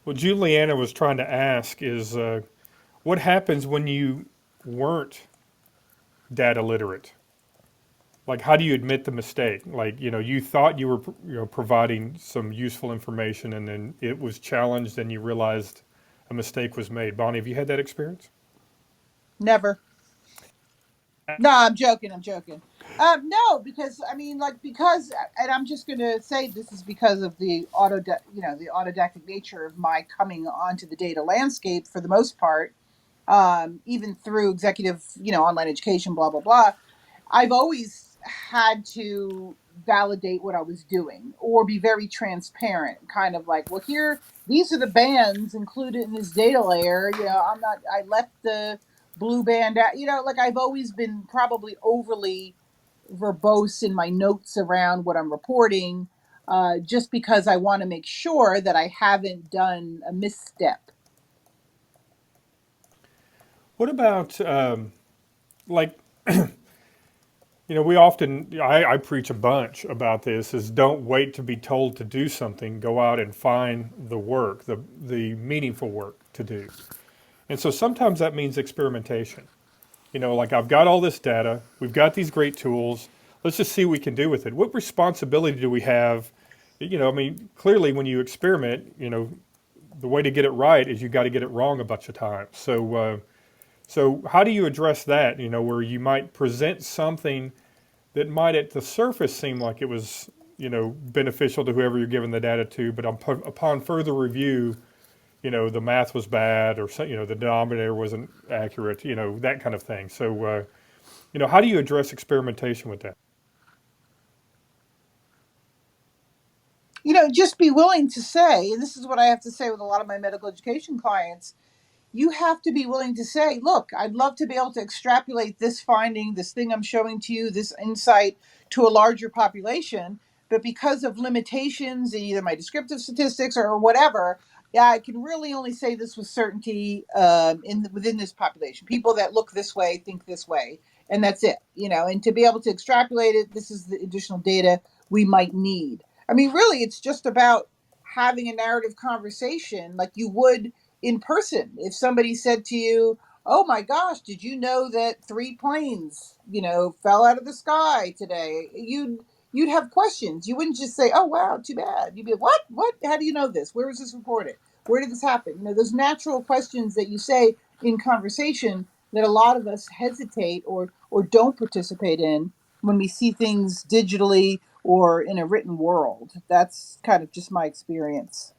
What Juliana was trying to ask is, what happens when you weren't data literate? Like, how do you admit the mistake? Like, you thought you were providing some useful information, and then it was challenged and you realized a mistake was made. Bonnie, have you had that experience? Never. No, I'm joking. I'm joking. No, because I mean, like, and I'm just going to say this is because of the the autodidactic nature of my coming onto the data landscape for the most part, even through executive, online education, blah blah blah. I've always had to validate what I was doing or be very transparent, kind of like, well, here, these are the bands included in this data layer. I left the blue band out, like I've always been probably overly verbose in my notes around what I'm reporting, just because I want to make sure that I haven't done a misstep. What about, like, we often, I preach a bunch about this, is don't wait to be told to do something. Go out and find the work, the meaningful work to do. And so sometimes that means experimentation. Like, I've got all this data, we've got these great tools, let's just see what we can do with it. What responsibility do we have? I mean, clearly when you experiment, the way to get it right is you got to get it wrong a bunch of times. So how do you address that, where you might present something that might at the surface seem like it was, beneficial to whoever you're giving the data to, but upon further review, the math was bad, or the denominator wasn't accurate, that kind of thing. So, how do you address experimentation with that? just be willing to say, and this is what I have to say with a lot of my medical education clients, you have to be willing to say, look, I'd love to be able to extrapolate this finding, this thing I'm showing to you, this insight to a larger population. But because of limitations in either my descriptive statistics or whatever, yeah, I can really only say this with certainty within this population. People that look this way think this way, and that's it. And to be able to extrapolate it, this is the additional data we might need. I mean, really, it's just about having a narrative conversation like you would in person. If somebody said to you, "Oh my gosh, did you know that 3 planes, fell out of the sky today?" You'd have questions. You wouldn't just say, "Oh wow, too bad." You'd be, "What? What? How do you know this? Where was this reported? Where did this happen?" Those natural questions that you say in conversation that a lot of us hesitate or don't participate in when we see things digitally or in a written world. That's kind of just my experience.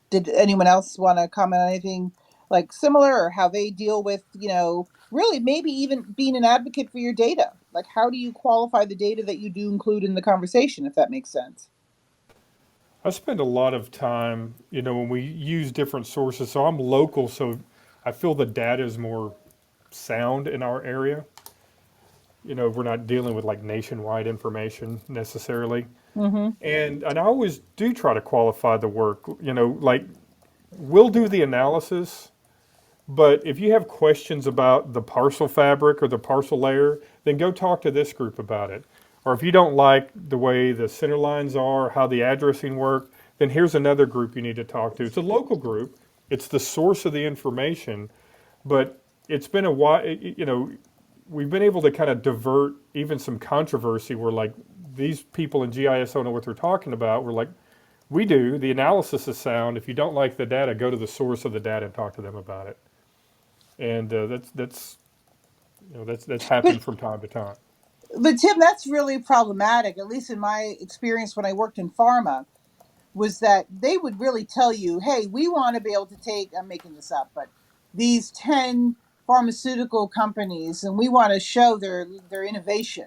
Did anyone else want to comment on anything like similar, or how they deal with, really maybe even being an advocate for your data? Like, how do you qualify the data that you do include in the conversation, if that makes sense? I spend a lot of time, when we use different sources. So I'm local, so I feel the data is more sound in our area. We're not dealing with like nationwide information necessarily. Mm-hmm. And I always do try to qualify the work. Like we'll do the analysis, but if you have questions about the parcel fabric or the parcel layer, then go talk to this group about it. Or if you don't like the way the center lines are, how the addressing work, then here's another group you need to talk to. It's a local group. It's the source of the information, but it's been a while. We've been able to kind of divert even some controversy where like these people in GIS don't know what they're talking about. We're like, we do. The analysis is sound. If you don't like the data, go to the source of the data and talk to them about it. And that's But happened from time to time. but Tim, that's really problematic. At least in my experience when I worked in pharma, was that they would really tell you, "Hey, we want to be able to take." I'm making this up, but these 10 pharmaceutical companies, and we want to show their innovation.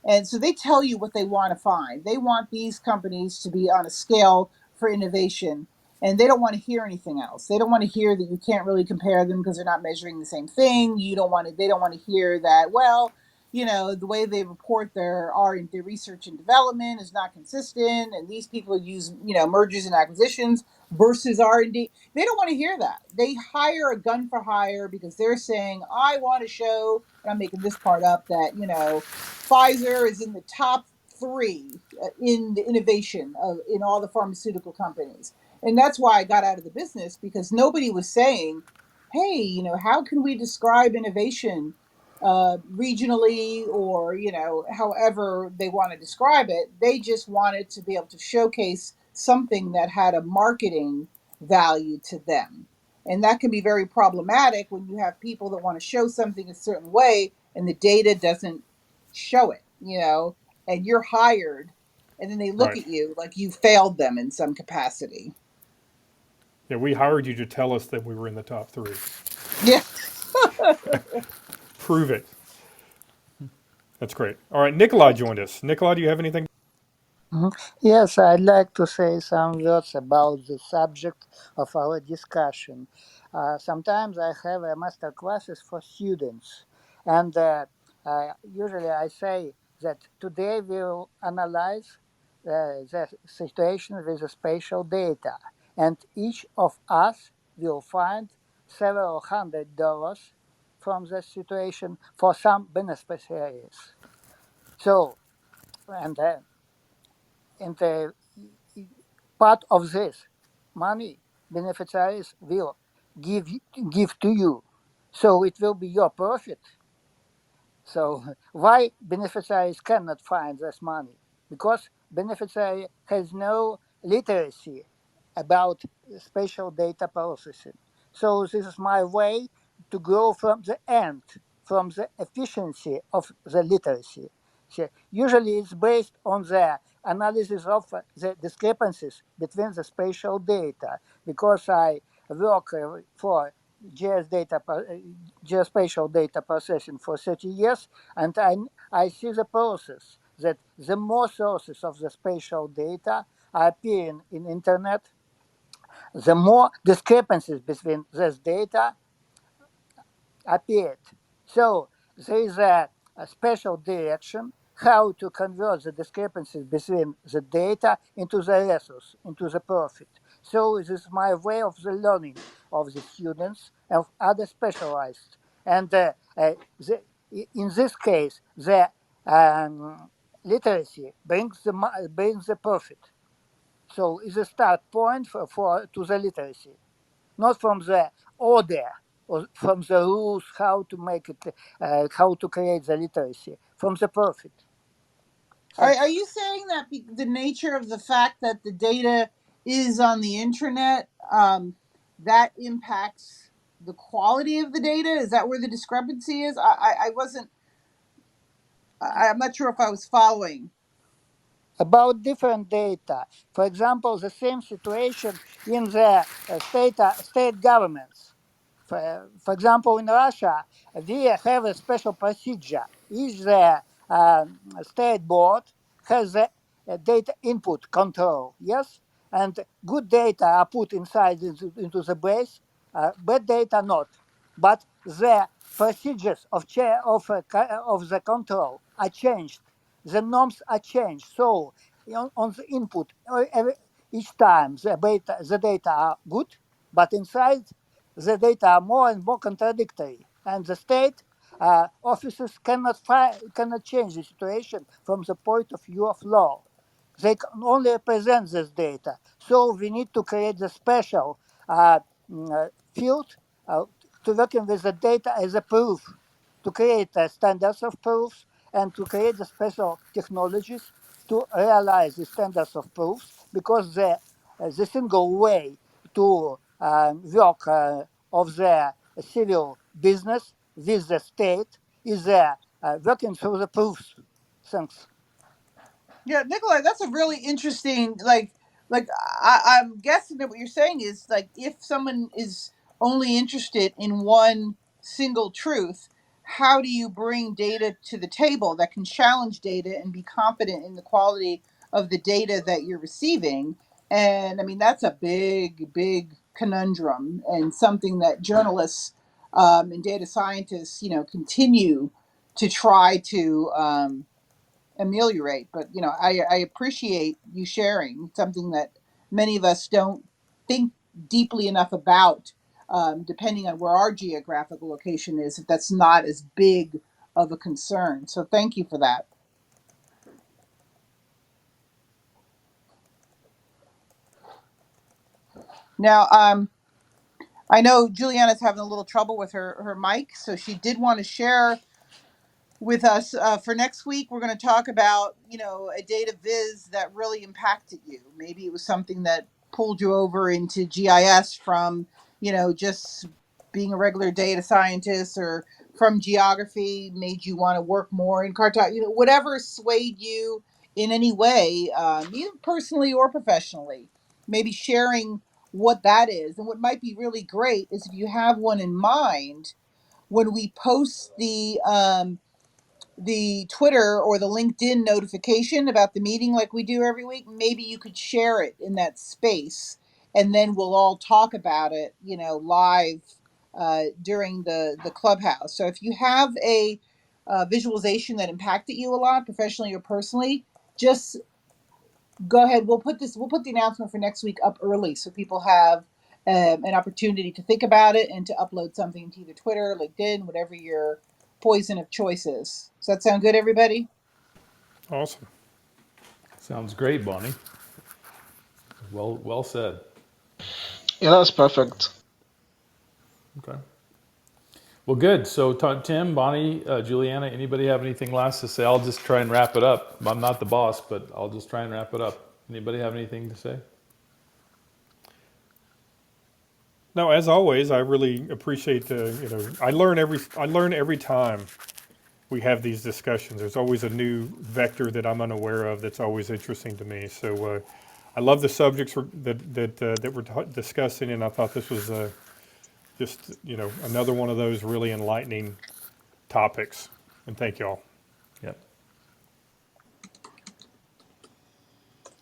And so they tell you what they want to find. They want these companies to be on a scale for innovation, and they don't want to hear anything else. They don't want to hear that you can't really compare them because they're not measuring the same thing. They don't want to hear that, well, the way they report their research and development is not consistent, and these people use, mergers and acquisitions versus R&D. They don't want to hear that. They hire a gun for hire because they're saying, "I want to show," and I'm making this part up, that, Pfizer is in the top 3 in the innovation in all the pharmaceutical companies. And that's why I got out of the business, because nobody was saying, "Hey, how can we describe innovation regionally, or, however they want to describe it." They just wanted to be able to showcase something that had a marketing value to them. And that can be very problematic when you have people that want to show something a certain way and the data doesn't show it, and you're hired, and then they look Right. at you like you failed them in some capacity. Yeah, we hired you to tell us that we were in the top 3. Yeah. Prove it. That's great. All right, Nikolai joined us. Nikolai, do you have anything? Mhm. Yes, I'd like to say some words about the subject of our discussion. Sometimes I have master classes for students, and usually I say that today we'll analyze the situation with the spatial data, and each of us will find several $100 from the situation for some beneficiaries. So, and and part of this money beneficiaries will give give to you, so it will be your profit. So why beneficiaries cannot find this money? Because beneficiary has no literacy about spatial data processing. So this is my way to go from the end, from the efficiency of the literacy. So usually it's based on the analysis of the discrepancies between the spatial data, because I work for geospatial data processing for 30 years, and I see the process that the more sources of the spatial data are appearing in internet, the more discrepancies between this data appeared. So there is a special direction how to convert the discrepancies between the data into the resource, into the profit. So this is my way of the learning of the students of other specialized. And in this case, the literacy brings the profit. So it's a start point for to the literacy, not from the order or from the rules how to make it, how to create the literacy, from the profit. Are Thanks. you saying that the nature of the fact that the data is on the internet, that impacts the quality of the data? Is that where the discrepancy is? I wasn't. I'm not sure if I was following. About different data. For example, the same situation in the state governments. For example, in Russia, we have a special procedure. Each the state board has a data input control, yes? And good data are put inside into the base, bad data not. But the procedures of the control are changed. The norms are changed. So on the input, each time the data are good, but inside the data are more and more contradictory, and the state officers cannot change the situation from the point of view of law. They can only represent this data. So we need to create a special field uh, to working with the data as a proof, to create standards of proofs and to create the special technologies to realize the standards of proofs, because the single way to work of the civil business with the state is working through the proofs. Thanks. Yeah, Nikolai, that's a really interesting like I'm guessing that what you're saying is like if someone is only interested in one single truth, how do you bring data to the table that can challenge data and be confident in the quality of the data that you're receiving? And I mean that's a big conundrum and something that journalists and data scientists, continue to try to ameliorate. But I appreciate you sharing something that many of us don't think deeply enough about, depending on where our geographical location is, if that's not as big of a concern. So thank you for that. Now, I know Juliana's having a little trouble with her mic, so she did want to share with us for next week. We're going to talk about a data viz that really impacted you. Maybe it was something that pulled you over into GIS from just being a regular data scientist, or from geography made you want to work more in cartography. Whatever swayed you in any way, either personally or professionally. Maybe sharing what that is. And what might be really great is if you have one in mind, when we post the Twitter or the LinkedIn notification about the meeting like we do every week, maybe you could share it in that space, and then we'll all talk about it, live during the clubhouse. So if you have a visualization that impacted you a lot, professionally or personally, just go ahead. We'll put the announcement for next week up early so people have an opportunity to think about it and to upload something to either Twitter, LinkedIn, whatever your poison of choice is. Does that sound good, everybody? Awesome. Sounds great, Bonnie. Well said. Yeah, that's perfect. Okay. Well, good. So, Tim, Bonnie, Juliana, anybody have anything last to say? I'll just try and wrap it up. I'm not the boss, but I'll just try and wrap it up. Anybody have anything to say? No, as always, I really appreciate I learn every time we have these discussions. There's always a new vector that I'm unaware of that's always interesting to me. So I love the subjects that we're discussing, and I thought this was just, another one of those really enlightening topics. And thank y'all. Yep.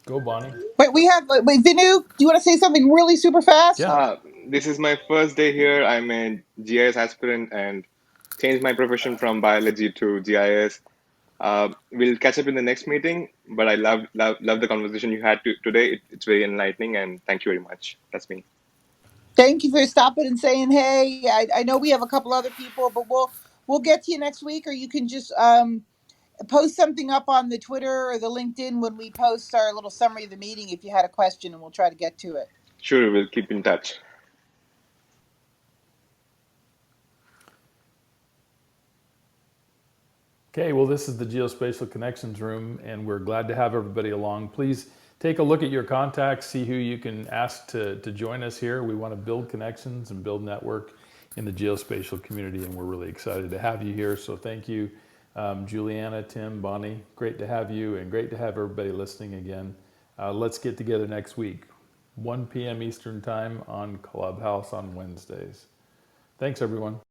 Go, Bonnie. Wait, Vinu, do you want to say something really super fast? Yeah. This is my first day here. I'm a GIS aspirant and changed my profession from biology to GIS. We'll catch up in the next meeting, but I love the conversation you had today. It's very enlightening, and thank you very much. That's me. Thank you for stopping and saying hey. I know we have a couple other people, but we'll get to you next week, or you can just post something up on the Twitter or the LinkedIn when we post our little summary of the meeting if you had a question, and we'll try to get to it. Sure, we'll keep in touch. Okay, well, this is the Geospatial Connections room, and we're glad to have everybody along. Please take a look at your contacts, see who you can ask to join us here. We want to build connections and build network in the geospatial community, and we're really excited to have you here. So thank you, Juliana, Tim, Bonnie. Great to have you, and great to have everybody listening again. Let's get together next week, 1 p.m. Eastern Time on Clubhouse on Wednesdays. Thanks, everyone.